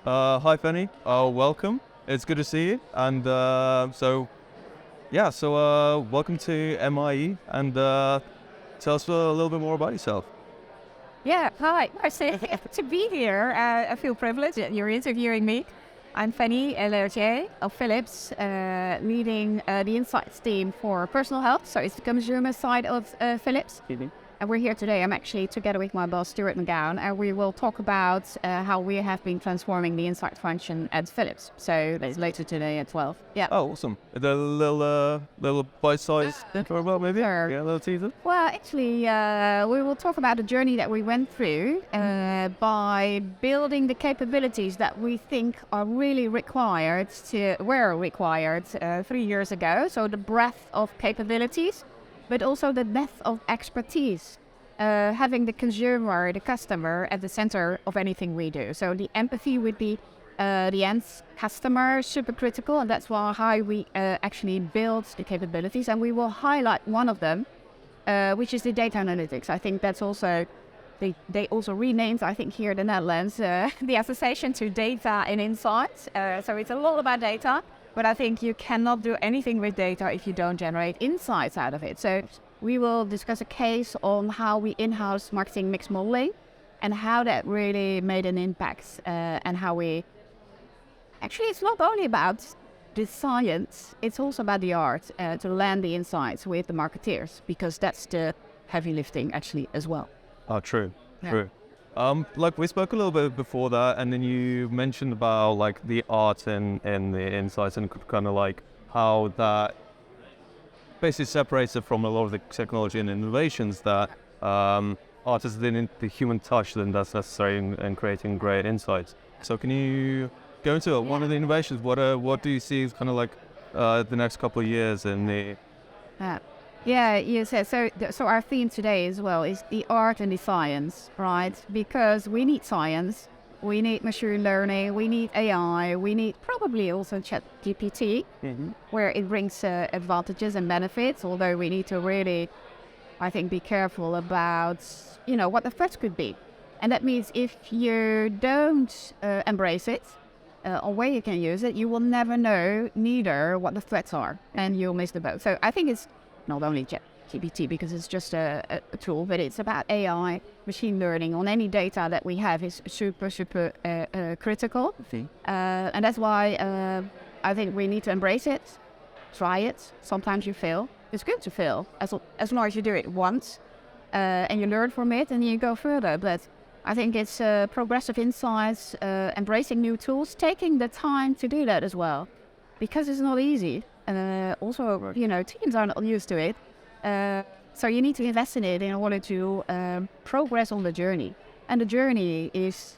Hi, Fenny. Welcome. It's good to see you. And welcome to MIE. And tell us a little bit more about yourself. Yeah, hi. Nice to be here. I feel privileged that you're interviewing me. I'm Fenny Léautier of Philips, leading the insights team for personal health. So it's the consumer side of Philips. Mm-hmm. And we're here today. I'm actually together with my boss, Stuart McGowan, and we will talk about how we have been transforming the insight function at Philips. So that's later today at 12. Yeah. Oh, awesome. The little bite-sized about maybe? Sure. Yeah, a little teaser. Well, actually, we will talk about the journey that we went through by building the capabilities that we think are really were required 3 years ago. So the breadth of capabilities, but also the depth of expertise, having the consumer, the customer at the center of anything we do. So the empathy with the end customer, super critical, and that's how we actually build the capabilities. And we will highlight one of them, which is the data analytics. I think that's also, they also renamed, I think here in the Netherlands, the association to data and insights. So it's a lot about data. But I think you cannot do anything with data if you don't generate insights out of it. So we will discuss a case on how we in-house marketing mix modeling and how that really made an impact and how we... Actually, it's not only about the science, it's also about the art to land the insights with the marketeers, because that's the heavy lifting actually as well. Oh, true. Like we spoke a little bit before that, and then you mentioned about like the art and the insights and kind of like how that basically separates it from a lot of the technology and innovations that art is the human touch then that's necessary in creating great insights. So can you go into it? One of the innovations, what do you see as kind of like the next couple of years in the... Yeah, you said so. So our theme today as well is the art and the science, right? Because we need science, we need machine learning, we need AI, we need probably also ChatGPT, where it brings advantages and benefits. Although we need to really, I think, be careful about what the threats could be, and that means if you don't embrace it or where you can use it, you will never know neither what the threats are, and you'll miss the boat. So I think it's not only ChatGPT, because it's just a tool, but it's about AI, machine learning on any data that we have is super critical. And that's why I think we need to embrace it, try it. Sometimes you fail. It's good to fail, as long as you do it once and you learn from it and you go further. But I think it's progressive insights, embracing new tools, taking the time to do that as well, because it's not easy. Also, teams are not used to it. So you need to invest in it in order to progress on the journey. And the journey is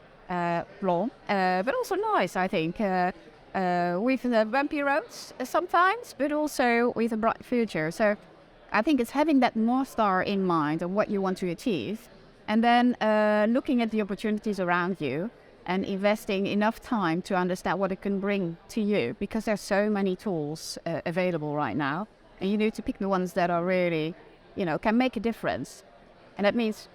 long, but also nice, I think, with the bumpy roads sometimes, but also with a bright future. So I think it's having that North Star in mind of what you want to achieve, and then looking at the opportunities around you, and investing enough time to understand what it can bring to you, because there's so many tools available right now, and you need to pick the ones that are really, can make a difference. And that means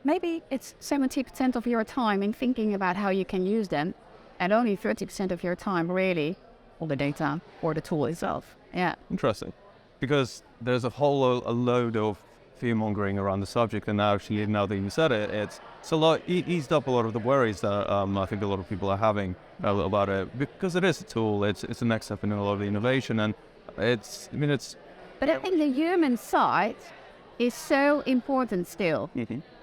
maybe it's 70% of your time in thinking about how you can use them, and only 30% of your time really on the data or the tool itself. Yeah. Interesting, because there's a load of fear-mongering around the subject, and actually now that you said it, it's a lot eased up a lot of the worries that I think a lot of people are having about it, because it is a tool. It's the next step in a lot of the innovation, and it's. But I think the human side is so important still.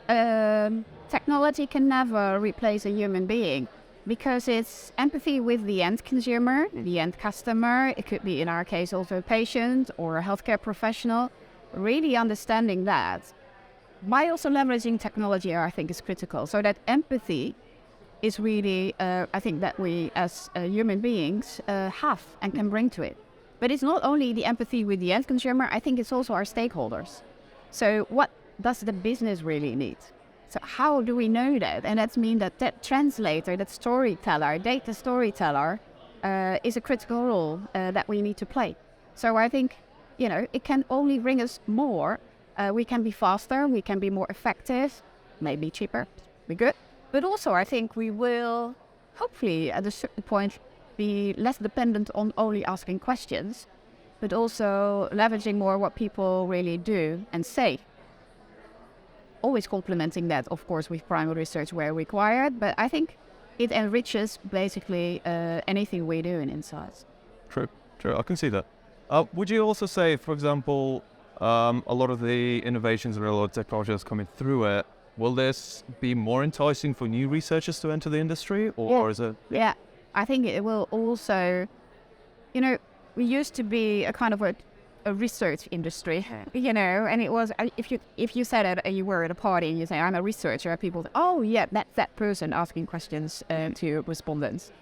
Technology can never replace a human being, because it's empathy with the end consumer, the end customer. It could be, in our case, also a patient or a healthcare professional. Really understanding that, by also leveraging technology, I think is critical. So that empathy is really, I think that we as human beings have and can bring to it. But it's not only the empathy with the end consumer, I think it's also our stakeholders. So what does the business really need? So how do we know that? And that means that translator, that storyteller, data storyteller is a critical role that we need to play. So I think it can only bring us more. We can be faster, we can be more effective, maybe cheaper, be good. But also I think we will hopefully at a certain point be less dependent on only asking questions, but also leveraging more what people really do and say. Always complementing that, of course, with primary research where required, but I think it enriches basically anything we do in insights. True, I can see that. Would you also say, for example, a lot of the innovations and a lot of technologies coming through it, will this be more enticing for new researchers to enter the industry, or is it? Yeah, I think it will also, we used to be a kind of a research industry, and it was, if you said it, you were at a party and you say, I'm a researcher, people say, oh yeah, that's that person asking questions to respondents.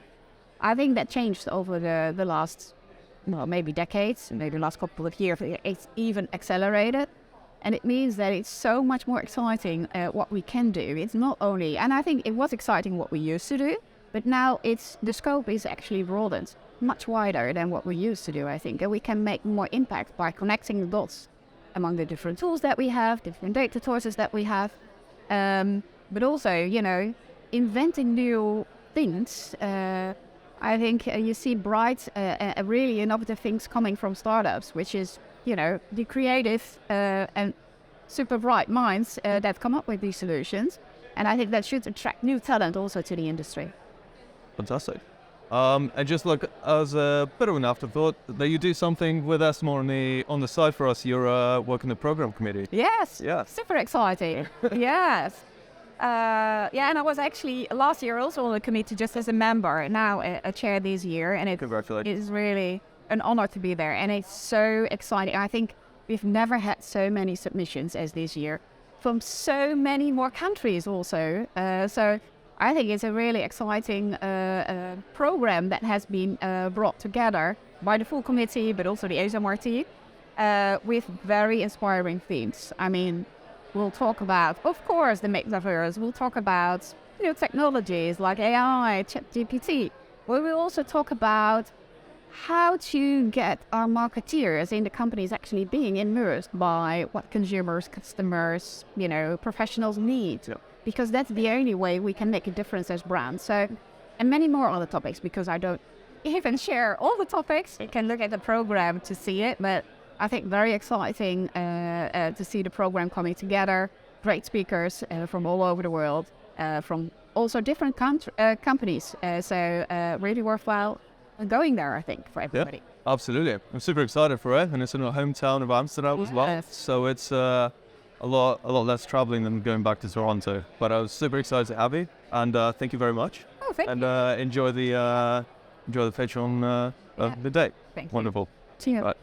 I think that changed over the last, maybe decades, maybe the last couple of years. It's even accelerated. And it means that it's so much more exciting what we can do. It's not only, and I think it was exciting what we used to do, but now the scope is actually broadened, much wider than what we used to do, I think. And we can make more impact by connecting the dots among the different tools that we have, different data sources that we have, but also, inventing new things. I think you see bright, really innovative things coming from startups, which is, the creative and super bright minds that come up with these solutions. And I think that should attract new talent also to the industry. Fantastic. And just look, as a bit of an afterthought, that you do something with ESOMAR on the side for us. You're working the program committee. Yes. Yeah. Super exciting. Yes. And I was actually last year also on the committee just as a member, now a chair this year. And it is really an honor to be there. And it's so exciting. I think we've never had so many submissions as this year from so many more countries also. So I think it's a really exciting program that has been brought together by the full committee, but also the ESOMAR team, with very inspiring themes. I mean, we'll talk about, of course, the metaverse. We'll talk about technologies like AI, ChatGPT. We will also talk about how to get our marketeers in the companies actually being immersed by what consumers, customers, professionals need. Yeah. Because that's the only way we can make a difference as brands. So, and many more other topics, because I don't even share all the topics. You can look at the program to see it, but I think very exciting to see the program coming together. Great speakers from all over the world, from also different companies. So really worthwhile going there, I think, for everybody. Yeah, absolutely. I'm super excited for it, and it's in our hometown of Amsterdam as well. So it's a lot less traveling than going back to Toronto. But I was super excited to have you, and thank you very much. Oh, thank you. And enjoy the feature on the day. Thank you. Wonderful. See you. Right.